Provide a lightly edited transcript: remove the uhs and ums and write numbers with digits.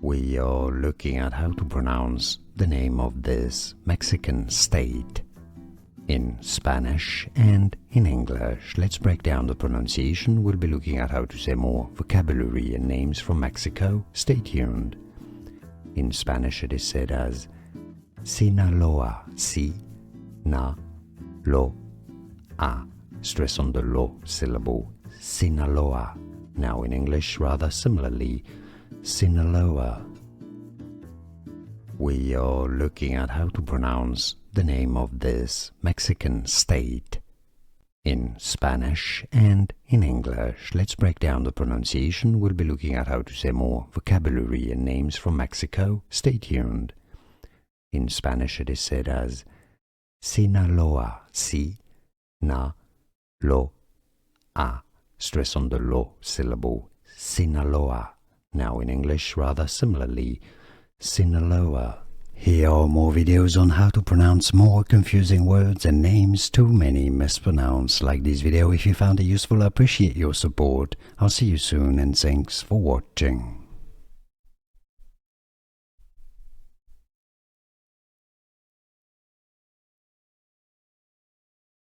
We are looking at how to pronounce the name of this Mexican state in Spanish and in English. Let's break down the pronunciation. We'll be looking at how to say more vocabulary and names from Mexico. Stay tuned. In Spanish it is said as Sinaloa, Si-na-lo-a. Stress on the lo syllable, Sinaloa. Now in English, rather similarly, Sinaloa. We are looking at how to pronounce the name of this Mexican state in Spanish and in English. Let's break down the pronunciation. We'll be looking at how to say more vocabulary and names from Mexico. Stay tuned. In Spanish it is said as Sinaloa, Si-na-lo-a. Stress on the lo syllable, Sinaloa. Now in English, rather similarly, Sinaloa. Here are more videos on how to pronounce more confusing words and names too many mispronounced. Like this video if you found it useful. I appreciate your support. I'll see you soon and thanks for watching.